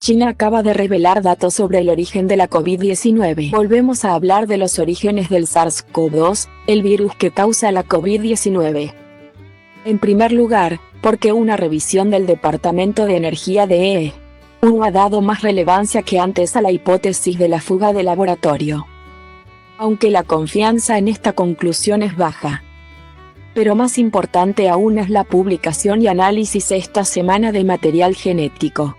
China acaba de revelar datos sobre el origen de la COVID-19. Volvemos a hablar de los orígenes del SARS-CoV-2, el virus que causa la COVID-19. En primer lugar, porque una revisión del Departamento de Energía de EU ha dado más relevancia que antes a la hipótesis de la fuga de laboratorio. Aunque la confianza en esta conclusión es baja. Pero más importante aún es la publicación y análisis esta semana de material genético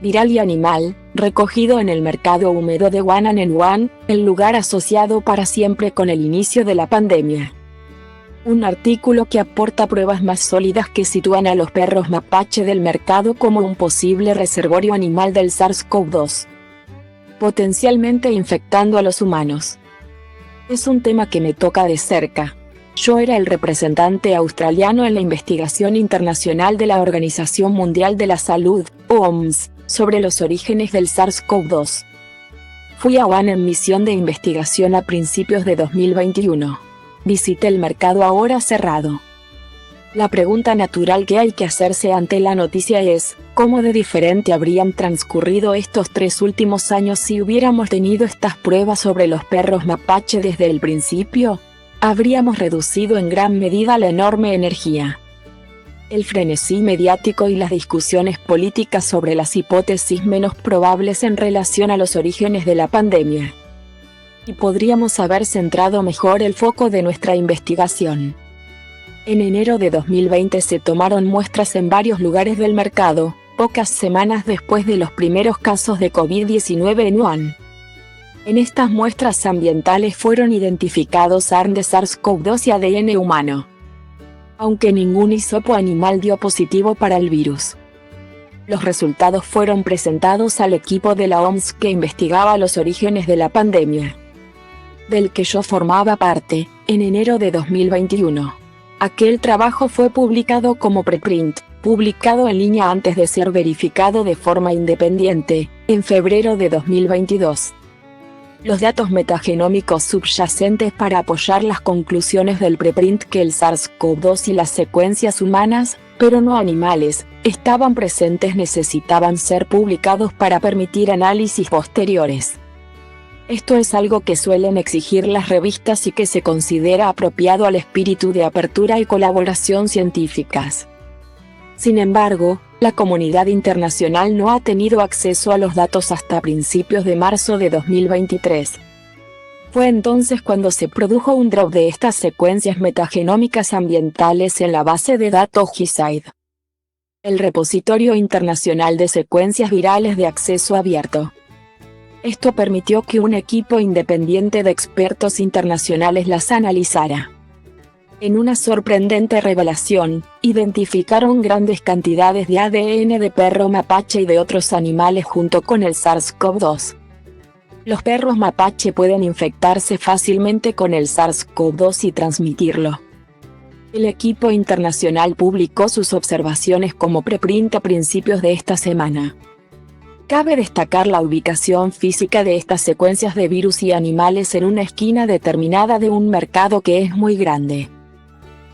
viral y animal, recogido en el mercado húmedo de Huanan en Wuhan, el lugar asociado para siempre con el inicio de la pandemia. Un artículo que aporta pruebas más sólidas que sitúan a los perros mapache del mercado como un posible reservorio animal del SARS-CoV-2, potencialmente infectando a los humanos. Es un tema que me toca de cerca. Yo era el representante australiano en la investigación internacional de la Organización Mundial de la Salud, OMS, sobre los orígenes del SARS-CoV-2. Fui a Wuhan en misión de investigación a principios de 2021. Visité el mercado ahora cerrado. La pregunta natural que hay que hacerse ante la noticia es, ¿cómo de diferente habrían transcurrido estos 3 últimos años si hubiéramos tenido estas pruebas sobre los perros mapache desde el principio? Habríamos reducido en gran medida la enorme energía, el frenesí mediático y las discusiones políticas sobre las hipótesis menos probables en relación a los orígenes de la pandemia. Y podríamos haber centrado mejor el foco de nuestra investigación. En enero de 2020 se tomaron muestras en varios lugares del mercado, pocas semanas después de los primeros casos de COVID-19 en Wuhan. En estas muestras ambientales fueron identificados ARN de SARS-CoV-2 y ADN humano, aunque ningún hisopo animal dio positivo para el virus. Los resultados fueron presentados al equipo de la OMS que investigaba los orígenes de la pandemia, del que yo formaba parte, en enero de 2021. Aquel trabajo fue publicado como preprint, publicado en línea antes de ser verificado de forma independiente, en febrero de 2022. Los datos metagenómicos subyacentes para apoyar las conclusiones del preprint que el SARS-CoV-2 y las secuencias humanas, pero no animales, estaban presentes necesitaban ser publicados para permitir análisis posteriores. Esto es algo que suelen exigir las revistas y que se considera apropiado al espíritu de apertura y colaboración científicas. Sin embargo, la comunidad internacional no ha tenido acceso a los datos hasta principios de marzo de 2023. Fue entonces cuando se produjo un drop de estas secuencias metagenómicas ambientales en la base de datos GISAID, el repositorio internacional de secuencias virales de acceso abierto. Esto permitió que un equipo independiente de expertos internacionales las analizara. En una sorprendente revelación, identificaron grandes cantidades de ADN de perro mapache y de otros animales junto con el SARS-CoV-2. Los perros mapache pueden infectarse fácilmente con el SARS-CoV-2 y transmitirlo. El equipo internacional publicó sus observaciones como preprint a principios de esta semana. Cabe destacar la ubicación física de estas secuencias de virus y animales en una esquina determinada de un mercado que es muy grande.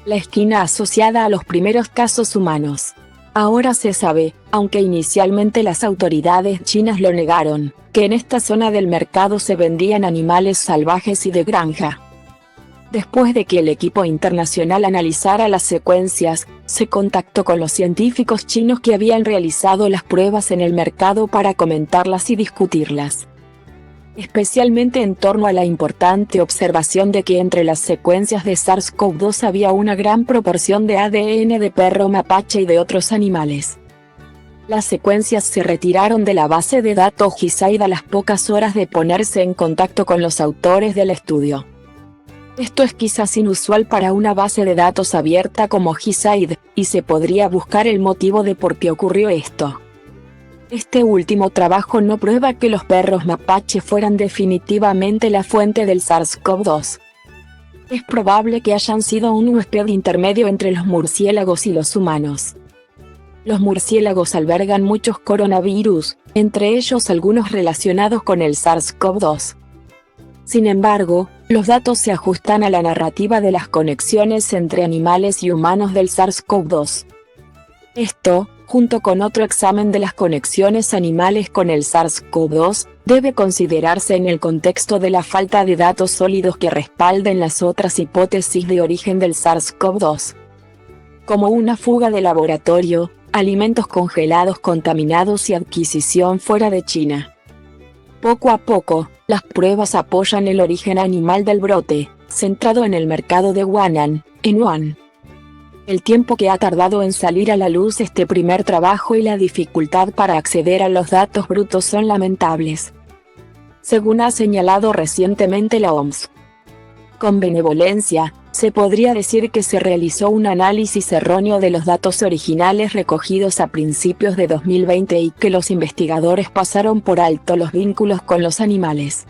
La esquina asociada a los primeros casos humanos. Ahora se sabe, aunque inicialmente las autoridades chinas lo negaron, que en esta zona del mercado se vendían animales salvajes y de granja. Después de que el equipo internacional analizara las secuencias, se contactó con los científicos chinos que habían realizado las pruebas en el mercado para comentarlas y discutirlas. Especialmente en torno a la importante observación de que entre las secuencias de SARS-CoV-2 había una gran proporción de ADN de perro mapache y de otros animales. Las secuencias se retiraron de la base de datos GISAID a las pocas horas de ponerse en contacto con los autores del estudio. Esto es quizás inusual para una base de datos abierta como GISAID, y se podría buscar el motivo de por qué ocurrió esto. Este último trabajo no prueba que los perros mapache fueran definitivamente la fuente del SARS-CoV-2. Es probable que hayan sido un huésped intermedio entre los murciélagos y los humanos. Los murciélagos albergan muchos coronavirus, entre ellos algunos relacionados con el SARS-CoV-2. Sin embargo, los datos se ajustan a la narrativa de las conexiones entre animales y humanos del SARS-CoV-2. Esto, junto con otro examen de las conexiones animales con el SARS-CoV-2, debe considerarse en el contexto de la falta de datos sólidos que respalden las otras hipótesis de origen del SARS-CoV-2. Como una fuga de laboratorio, alimentos congelados contaminados y adquisición fuera de China. Poco a poco, las pruebas apoyan el origen animal del brote, centrado en el mercado de Huanan, en Wuhan. El tiempo que ha tardado en salir a la luz este primer trabajo y la dificultad para acceder a los datos brutos son lamentables, según ha señalado recientemente la OMS. Con benevolencia, se podría decir que se realizó un análisis erróneo de los datos originales recogidos a principios de 2020 y que los investigadores pasaron por alto los vínculos con los animales.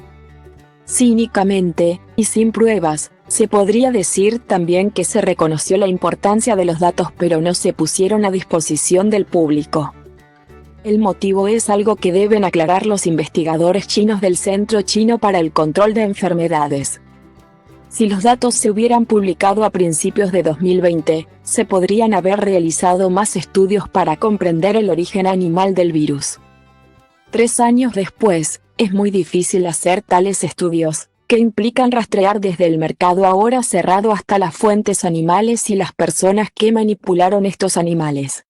Cínicamente, y sin pruebas, se podría decir también que se reconoció la importancia de los datos pero no se pusieron a disposición del público. El motivo es algo que deben aclarar los investigadores chinos del Centro Chino para el Control de Enfermedades. Si los datos se hubieran publicado a principios de 2020, se podrían haber realizado más estudios para comprender el origen animal del virus. 3 años después, es muy difícil hacer tales estudios, que implican rastrear desde el mercado ahora cerrado hasta las fuentes animales y las personas que manipularon estos animales.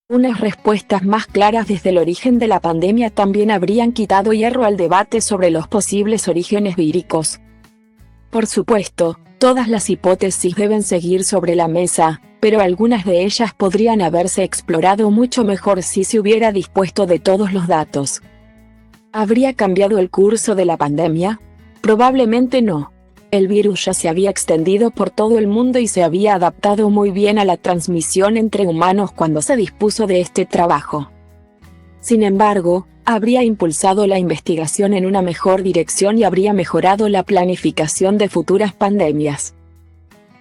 Unas respuestas más claras desde el origen de la pandemia también habrían quitado hierro al debate sobre los posibles orígenes víricos. Por supuesto, todas las hipótesis deben seguir sobre la mesa, pero algunas de ellas podrían haberse explorado mucho mejor si se hubiera dispuesto de todos los datos. ¿Habría cambiado el curso de la pandemia? Probablemente no. El virus ya se había extendido por todo el mundo y se había adaptado muy bien a la transmisión entre humanos cuando se dispuso de este trabajo. Sin embargo, habría impulsado la investigación en una mejor dirección y habría mejorado la planificación de futuras pandemias.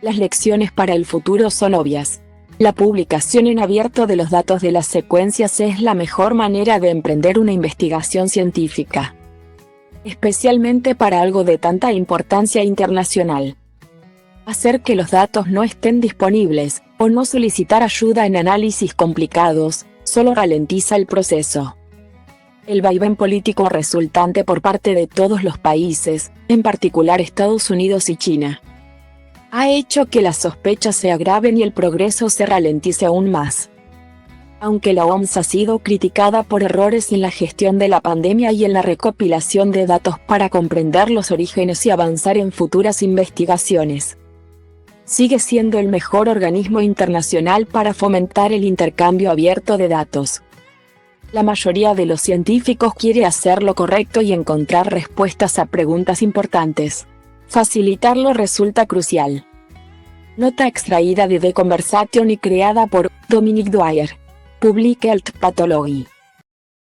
Las lecciones para el futuro son obvias. La publicación en abierto de los datos de las secuencias es la mejor manera de emprender una investigación científica, especialmente para algo de tanta importancia internacional. Hacer que los datos no estén disponibles, o no solicitar ayuda en análisis complicados, solo ralentiza el proceso. El vaivén político resultante por parte de todos los países, en particular Estados Unidos y China, ha hecho que las sospechas se agraven y el progreso se ralentice aún más. Aunque la OMS ha sido criticada por errores en la gestión de la pandemia y en la recopilación de datos para comprender los orígenes y avanzar en futuras investigaciones, sigue siendo el mejor organismo internacional para fomentar el intercambio abierto de datos. La mayoría de los científicos quiere hacer lo correcto y encontrar respuestas a preguntas importantes. Facilitarlo resulta crucial. Nota extraída de The Conversation y creada por Dominic Dwyer. Public Health Pathology.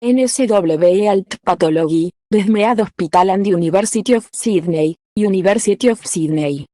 NSW Health Pathology, Desmead Hospital and University of Sydney, University of Sydney.